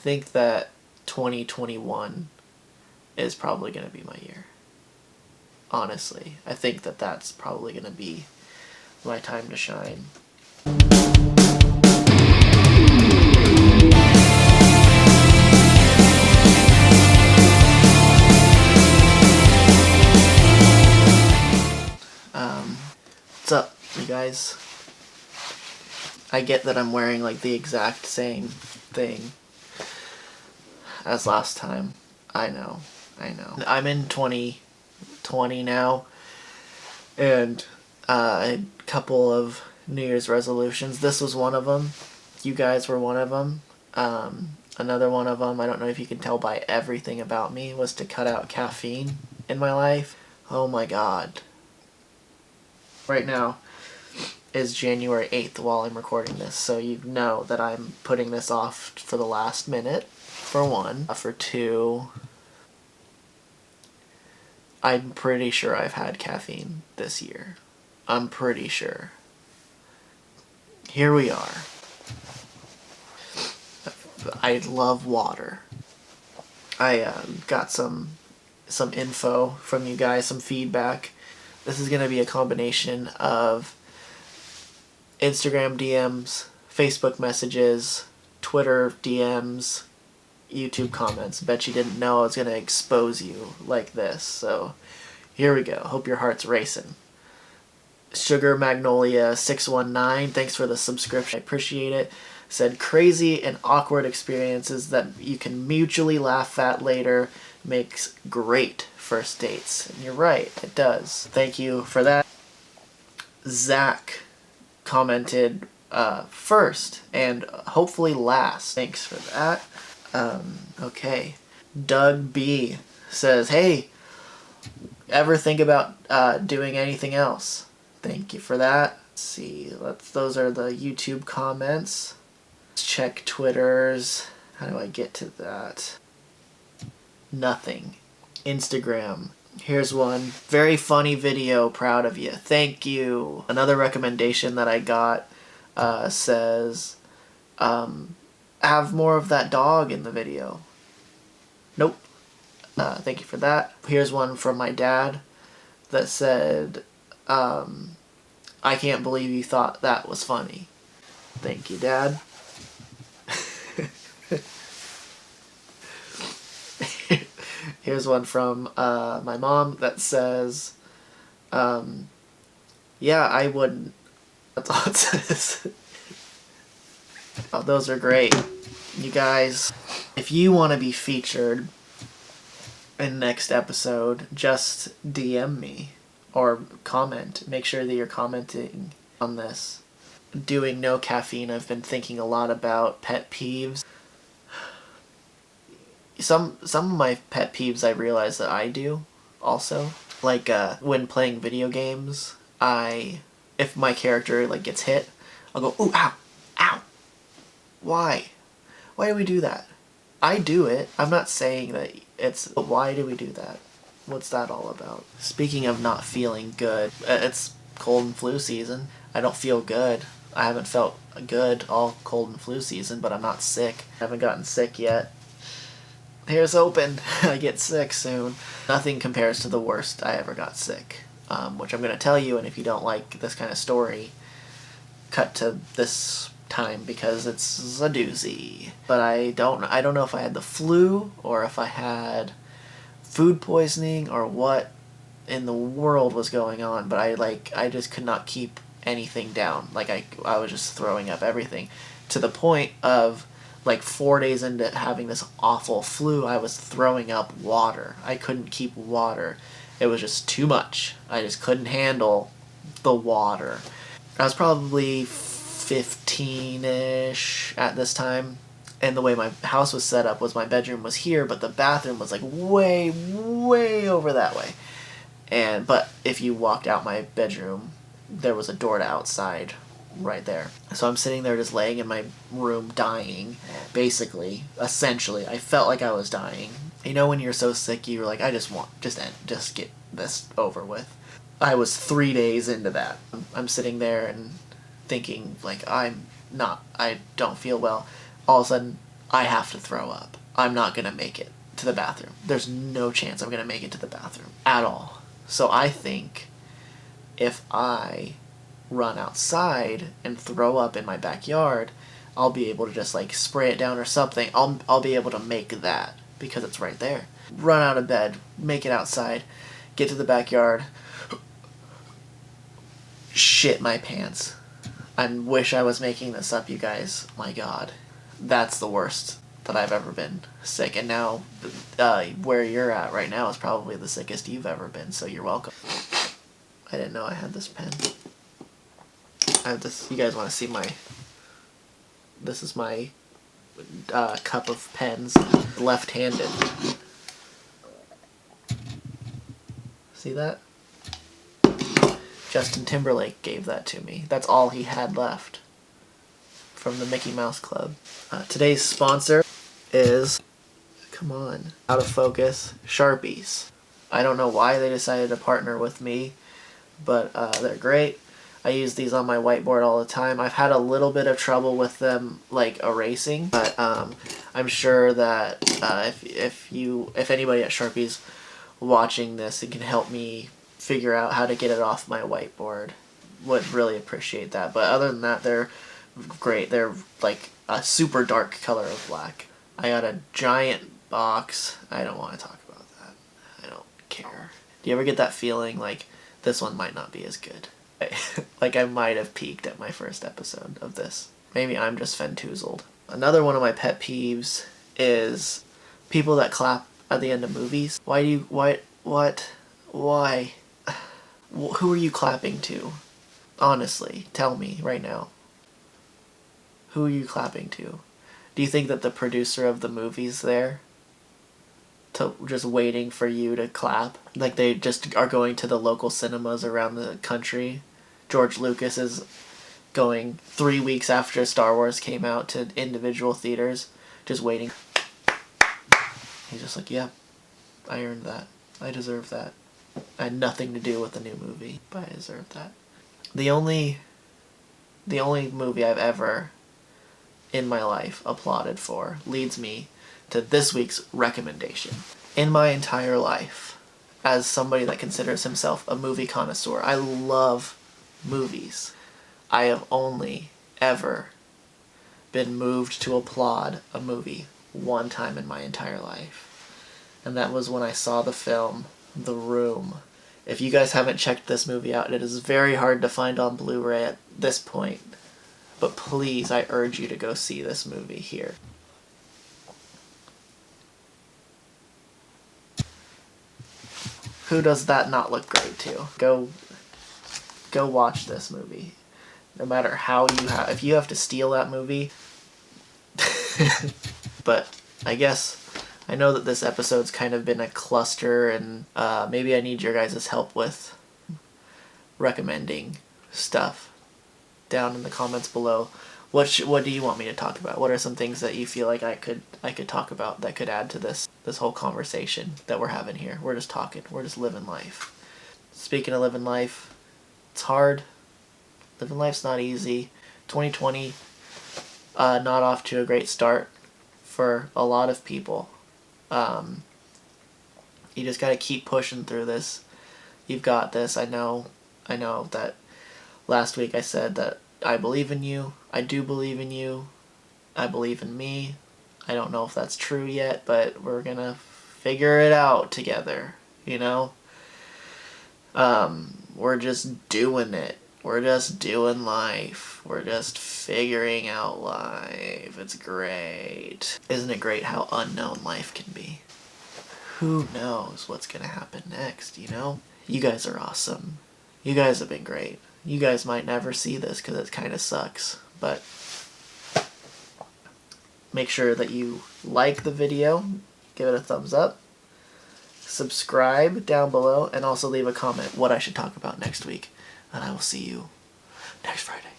think that 2021 is probably going to be my year. Honestly, I think that that's probably going to be my time to shine. What's up, you guys? I get that I'm wearing like the exact same thing as last time. I know. I'm in 2020 now, and a couple of New Year's resolutions. This was one of them. You guys were one of them. Another one of them, I don't know if you can tell by everything about me, was to cut out caffeine in my life. Oh my god. Right now is January 8th while I'm recording this, so you know that I'm putting this off for the last minute, for one. For two, I'm pretty sure I've had caffeine this year. I'm pretty sure. Here we are. I love water. I got some info from you guys, some feedback. This is going to be a combination of Instagram DMs, Facebook messages, Twitter DMs, YouTube comments. Bet you didn't know I was going to expose you like this. So here we go. Hope your heart's racing. Sugar Magnolia 619, thanks for the subscription. I appreciate it. Said crazy and awkward experiences that you can mutually laugh at later makes great first dates. And you're right, it does. Thank you for that. Zach commented first and hopefully last. Thanks for that. Okay. Doug B says, hey, ever think about doing anything else? Thank you for that. Let's see, those are the YouTube comments. Let's check Twitter's. How do I get to that? Nothing. Instagram. Here's one. Very funny video. Proud of you. Thank you. Another recommendation that I got says, have more of that dog in the video. Nope. Thank you for that. Here's one from my dad that said, I can't believe you thought that was funny. Thank you, Dad. Here's one from my mom that says, yeah, I wouldn't. That's all it says. Oh, those are great. You guys, if you want to be featured in next episode, just DM me or comment. Make sure that you're commenting on this. Doing no caffeine, I've been thinking a lot about pet peeves. Some of my pet peeves I realize that I do also. Like when playing video games, if my character like gets hit, I'll go, ooh, ow, ow. Why? Why do we do that? I do it. I'm not saying that but why do we do that? What's that all about? Speaking of not feeling good, it's cold and flu season. I don't feel good. I haven't felt good all cold and flu season, but I'm not sick. I haven't gotten sick yet. Here's hoping I get sick soon. Nothing compares to the worst I ever got sick, which I'm going to tell you, and if you don't like this kind of story, cut to this time because it's a doozy. But I don't know if I had the flu or if I had food poisoning or what in the world was going on, but I just could not keep anything down. Like I was just throwing up everything to the point of like 4 days into having this awful flu, I was throwing up water. I couldn't keep water. It was just too much. I just couldn't handle the water. I was probably 15-ish at this time, and the way my house was set up was my bedroom was here, but the bathroom was like way, way over that way. But if you walked out my bedroom, there was a door to outside right there. So I'm sitting there just laying in my room dying, basically, essentially. I felt like I was dying. You know when you're so sick you're like, I just get this over with. I was 3 days into that. I'm sitting there and thinking like I don't feel well. All of a sudden I have to throw up. I'm not going to make it to the bathroom. There's no chance I'm going to make it to the bathroom at all. So I think if I run outside and throw up in my backyard, I'll be able to just like spray it down or something. I'll be able to make that because it's right there. Run out of bed, make it outside, get to the backyard, shit my pants. I wish I was making this up, you guys. My God. That's the worst that I've ever been sick. And now, where you're at right now is probably the sickest you've ever been, so you're welcome. I didn't know I had this pen. I have this. You guys want to see my... This is my cup of pens, left-handed. See that? Justin Timberlake gave that to me. That's all he had left from the Mickey Mouse Club. Today's sponsor is, come on, out of focus, Sharpies. I don't know why they decided to partner with me, but they're great. I use these on my whiteboard all the time. I've had a little bit of trouble with them, like erasing, but I'm sure that if anybody at Sharpies watching this, it can help me figure out how to get it off my whiteboard. Would really appreciate that. But other than that, they're great. They're like a super dark color of black. I got a giant box. I don't want to talk about that. I don't care. Do you ever get that feeling like this one might not be as good? Like I might have peaked at my first episode of this. Maybe I'm just Fentoozled. Another one of my pet peeves is people that clap at the end of movies. Why do you... Why? Who are you clapping to? Honestly, tell me right now. Who are you clapping to? Do you think that the producer of the movie's there? Just waiting for you to clap? Like they just are going to the local cinemas around the country? George Lucas is going 3 weeks after Star Wars came out to individual theaters, just waiting. He's just like, yeah, I earned that. I deserve that. I had nothing to do with the new movie, but I deserve that. The only movie I've ever in my life applauded for leads me to this week's recommendation. In my entire life, as somebody that considers himself a movie connoisseur, I love movies. I have only ever been moved to applaud a movie one time in my entire life. And that was when I saw the film The Room. If you guys haven't checked this movie out, it is very hard to find on Blu-ray at this point. But please, I urge you to go see this movie here. Who does that not look great to? Go watch this movie. No matter how if you have to steal that movie. But I guess I know that this episode's kind of been a cluster, and maybe I need your guys' help with recommending stuff down in the comments below. What do you want me to talk about? What are some things that you feel like I could talk about that could add to this whole conversation that we're having here? We're just talking. We're just living life. Speaking of living life, it's hard. Living life's not easy. 2020, not off to a great start for a lot of people. You just gotta keep pushing through this. You've got this. I know that last week I said that I believe in you. I do believe in you. I believe in me. I don't know if that's true yet, but we're gonna figure it out together, you know? We're just doing it. We're just doing life. We're just figuring out life. It's great. Isn't it great how unknown life can be? Who knows what's gonna happen next, you know? You guys are awesome. You guys have been great. You guys might never see this because it kind of sucks, but make sure that you like the video, give it a thumbs up, subscribe down below, and also leave a comment what I should talk about next week. And I will see you next Friday.